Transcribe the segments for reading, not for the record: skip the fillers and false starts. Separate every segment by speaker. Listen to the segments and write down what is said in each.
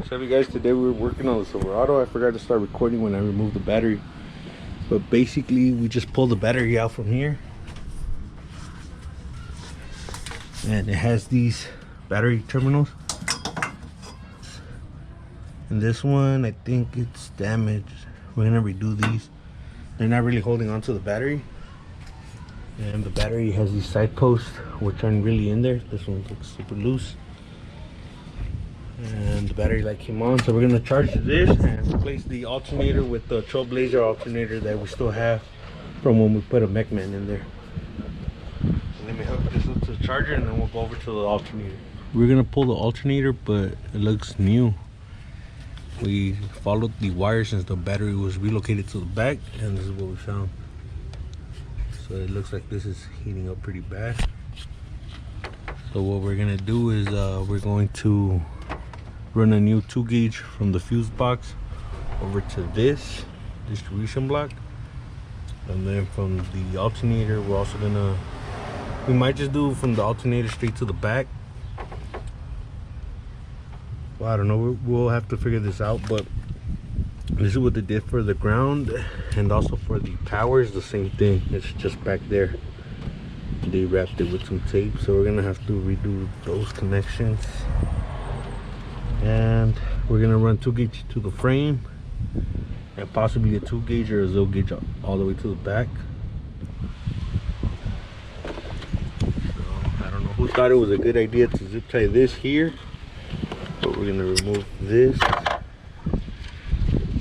Speaker 1: What's up, you guys? Today we were working on the Silverado. I forgot to start recording when I removed the battery, but basically we just pulled the battery out from here, and it has these battery terminals, and this one I think it's damaged. We're gonna redo these. They're not really holding on to the battery, and the battery has these side posts which aren't really in there. This one looks super loose, and the battery light came on, so we're gonna charge this and replace the alternator with the Trailblazer alternator that we still have from when we put a MechMan in there. So let me hook this up to the charger and then we'll go over to the alternator. We're gonna pull the alternator, but it looks new. We followed the wire since the battery was relocated to the back, and this is what we found. So it looks like this is heating up pretty bad. So what we're gonna do is we're going to run a new 2 gauge from the fuse box over to this distribution block, and then from the alternator we're also gonna, we might just do from the alternator straight to the back. Well, I don't know, we'll have to figure this out, but this is what they did for the ground, and also for the power is the same thing. It's just back there. They wrapped it with some tape, so we're gonna have to redo those connections. And we're gonna run 2 gauge to the frame, and possibly a 2 gauge or a 0 gauge all the way to the back. So I don't know who thought it was a good idea to zip tie this here, but we're gonna remove this,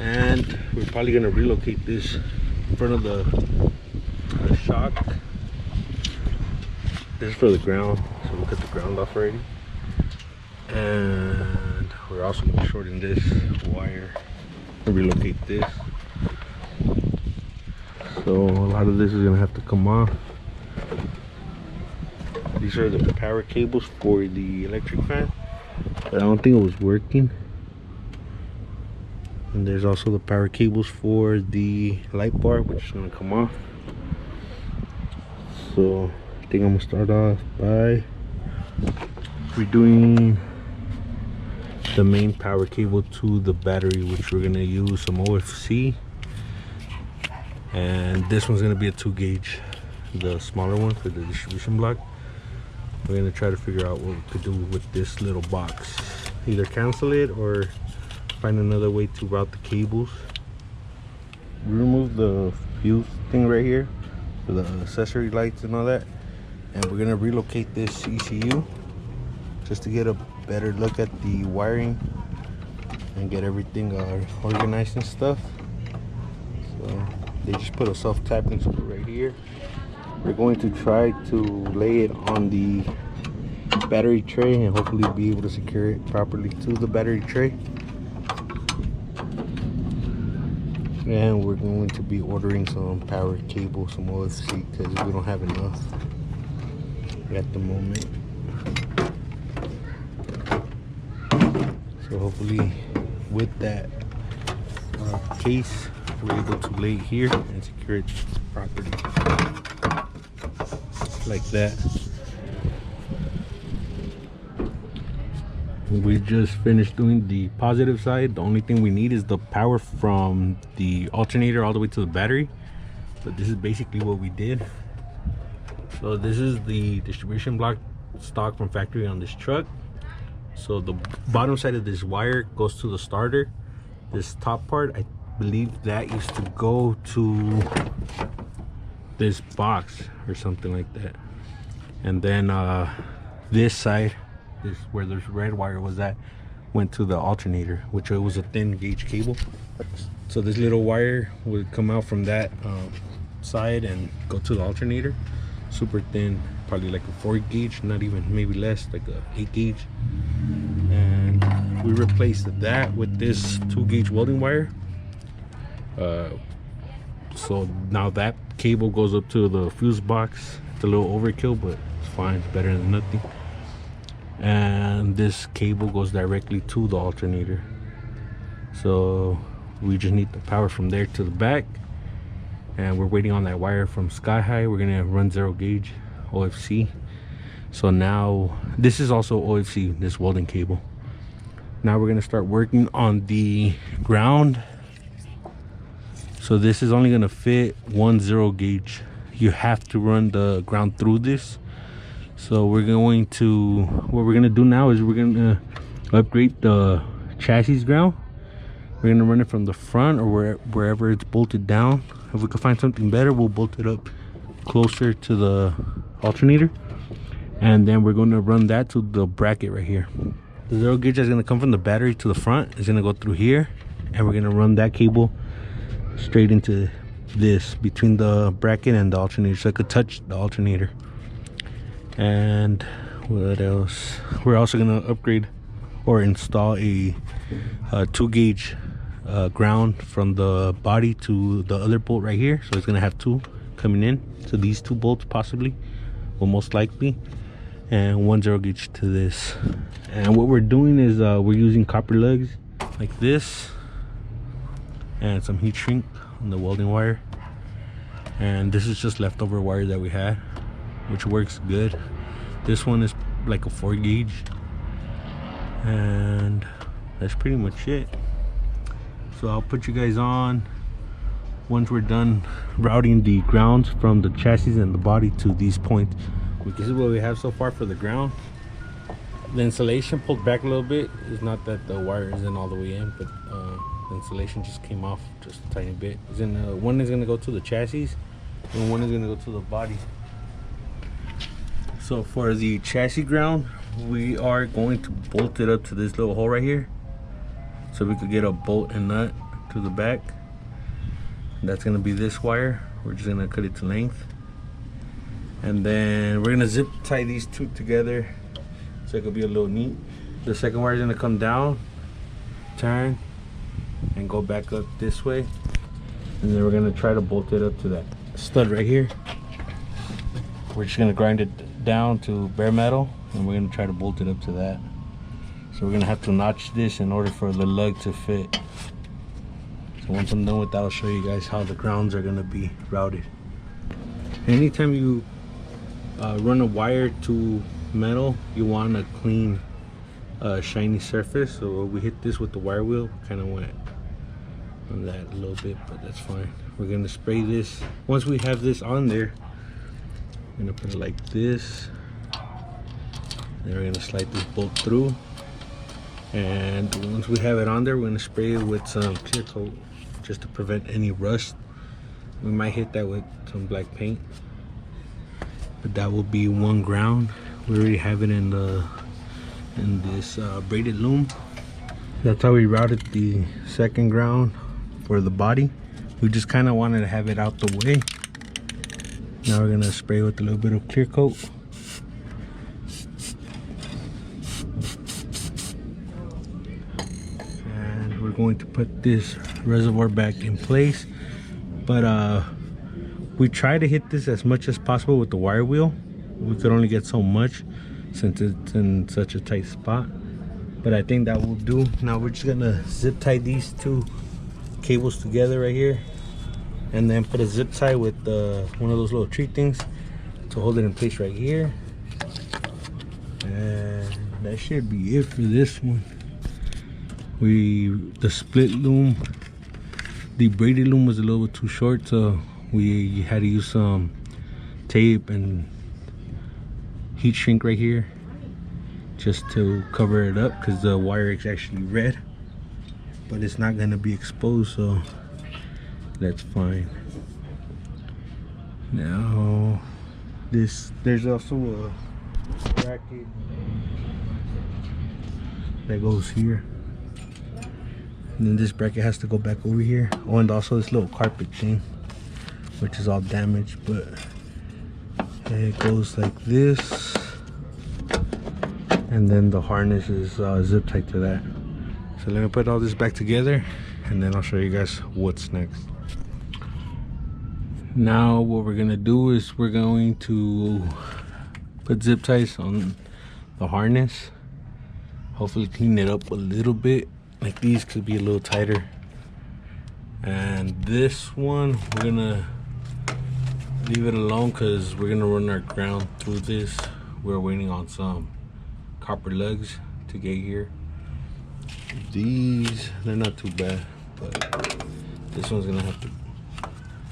Speaker 1: and we're probably gonna relocate this in front of the shock. This is for the ground, so we'll cut the ground off already. And we're also going to shorten this wire and relocate this. So a lot of this is going to have to come off. These are the power cables for the electric fan, but I don't think it was working. And there's also the power cables for the light bar, which is going to come off. So I think I'm going to start off by redoing the main power cable to the battery, which we're going to use some OFC, and this one's going to be a 2 gauge, the smaller one for the distribution block. We're going to try to figure out what we could do with this little box, either cancel it or find another way to route the cables. We removed the fuse thing right here for the accessory lights and all that, and we're going to relocate this ECU just to get a better look at the wiring and get everything organized and stuff. So they just put a self-tapping screw right here. We're going to try to lay it on the battery tray and hopefully be able to secure it properly to the battery tray. And we're going to be ordering some power cable, some OFC, because we don't have enough at the moment. So hopefully with that case, we're able to lay it here and secure it properly, like that. We just finished doing the positive side. The only thing we need is the power from the alternator all the way to the battery. So this is basically what we did. So this is the distribution block stock from factory on this truck. So the bottom side of this wire goes to the starter. This top part, I believe that used to go to this box or something like that. And then this side, this where this red wire was at, went to the alternator, which was a thin gauge cable. So this little wire would come out from that side and go to the alternator. Super thin, probably like a 4 gauge, not even, maybe less, like a 8 gauge. And we replaced that with this 2 gauge welding wire. So now that cable goes up to the fuse box. It's a little overkill, but it's fine, it's better than nothing. And this cable goes directly to the alternator. So we just need the power from there to the back, and we're waiting on that wire from Sky High. We're gonna run 0 gauge OFC. So now this is also OFC, this welding cable. Now we're gonna start working on the ground. So this is only gonna fit 1 0 gauge. You have to run the ground through this. So what we're gonna do now is we're gonna upgrade the chassis ground. We're gonna run it from the front or wherever it's bolted down. If we can find something better, we'll bolt it up closer to the alternator, and then we're gonna run that to the bracket right here. The 0 gauge that's gonna come from the battery to the front is gonna go through here, and we're gonna run that cable straight into this between the bracket and the alternator, so it could touch the alternator. And what else? We're also gonna upgrade or install a 2 gauge ground from the body to the other bolt right here. So it's gonna have 2 coming in, so these 2 bolts possibly will most likely, and 1 0 gauge to this. And what we're doing is we're using copper lugs like this and some heat shrink on the welding wire, and this is just leftover wire that we had, which works good. This one is like a 4 gauge, and that's pretty much it. So I'll put you guys on once we're done routing the grounds from the chassis and the body to these points. This is what we have so far for the ground. The insulation pulled back a little bit. It's not that the wire isn't all the way in, but the insulation just came off just a tiny bit. One is gonna go to the chassis and one is gonna go to the body. So for the chassis ground, we are going to bolt it up to this little hole right here, so we could get a bolt and nut to the back. That's gonna be this wire. We're just gonna cut it to length, and then we're gonna zip tie these 2 together so it could be a little neat. The second wire is gonna come down, turn, and go back up this way, and then we're gonna try to bolt it up to that stud right here. We're just gonna grind it down to bare metal, and we're gonna try to bolt it up to that. So we're gonna have to notch this in order for the lug to fit. So once I'm done with that, I'll show you guys how the grounds are gonna be routed. Anytime you run a wire to metal, you want a clean shiny surface. So we hit this with the wire wheel, kind of went on that a little bit, but that's fine. We're gonna spray this. Once we have this on there, we're gonna put it like this, then we're gonna slide this bolt through, and once we have it on there, we're gonna spray it with some clear coat just to prevent any rust. We might hit that with some black paint, but that will be one ground. We already have it in this braided loom. That's how we routed the second ground for the body. We just kind of wanted to have it out the way. Now we're gonna spray with a little bit of clear coat. And we're going to put this reservoir back in place. But we try to hit this as much as possible with the wire wheel. We could only get so much since it's in such a tight spot. But I think that will do. Now we're just gonna zip tie these 2 cables together right here, and then put a zip tie with one of those little tree things to hold it in place right here. And that should be it for this one. The split loom, the braided loom was a little bit too short, so we had to use some tape and heat shrink right here just to cover it up, because the wire is actually red, but it's not going to be exposed, so that's fine. Now there's also a bracket that goes here, and then this bracket has to go back over here. Oh, and also this little carpet thing, which is all damaged, but it goes like this, and then the harness is zip tied to that. So let me put all this back together, and then I'll show you guys what's next. Now what we're gonna do is we're going to put zip ties on the harness, hopefully clean it up a little bit. Like these could be a little tighter, and this one we're gonna leave it alone because we're gonna run our ground through this. We're waiting on some copper lugs to get here. These, they're not too bad, but this one's gonna have to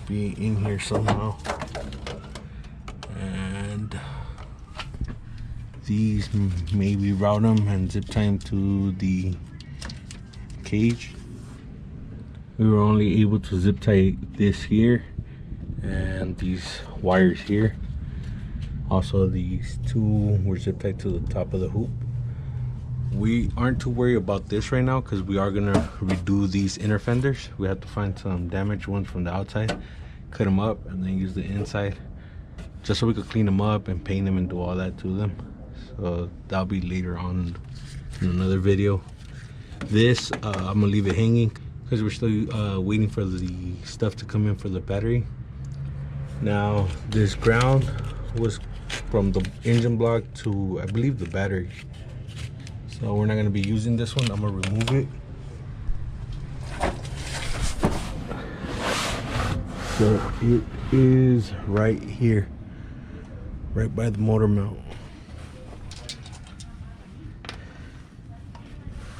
Speaker 1: be in here somehow. And these, maybe route them and zip tie them to the cage. We were only able to zip tie this here and these wires here. Also, these two were zip tied to the top of the hoop. We aren't too worried about this right now because we are gonna redo these inner fenders. We have to find some damaged ones from the outside, cut them up, and then use the inside just so we could clean them up and paint them and do all that to them. So that'll be later on in another video. This I'm gonna leave it hanging because we're still waiting for the stuff to come in for the battery. Now this ground was from the engine block to, I believe, the battery. So we're not going to be using this one. I'm going to remove it. So it is right here, right by the motor mount.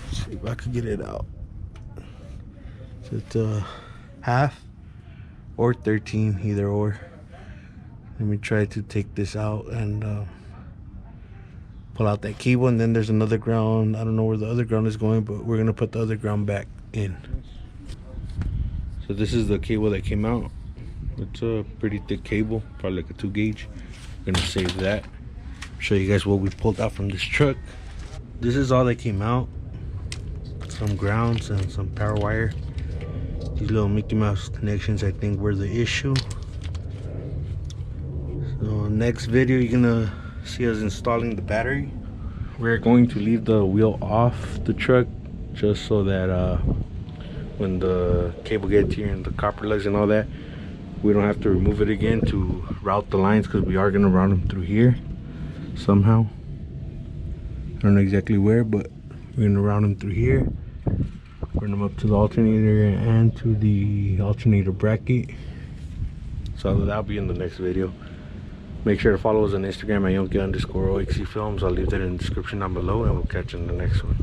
Speaker 1: Let's see if I can get it out. So it's half or 13, either or. Let me try to take this out and pull out that cable, and then there's another ground. I don't know where the other ground is going, but we're gonna put the other ground back in. So this is the cable that came out. It's a pretty thick cable, probably like a 2 gauge. We're gonna save that. Show you guys what we pulled out from this truck. This is all that came out. Some grounds and some power wire. These little Mickey Mouse connections, I think, were the issue. So next video, you're gonna see us installing the battery. We're going to leave the wheel off the truck just so that when the cable gets here and the copper lugs and all that, we don't have to remove it again to route the lines, because we are going to route them through here somehow. I don't know exactly where, but we're going to route them through here, run them up to the alternator and to the alternator bracket. So that'll be in the next video. Make sure to follow us on Instagram at Yonke_OXC Films. I'll leave that in the description down below, and we'll catch you in the next one.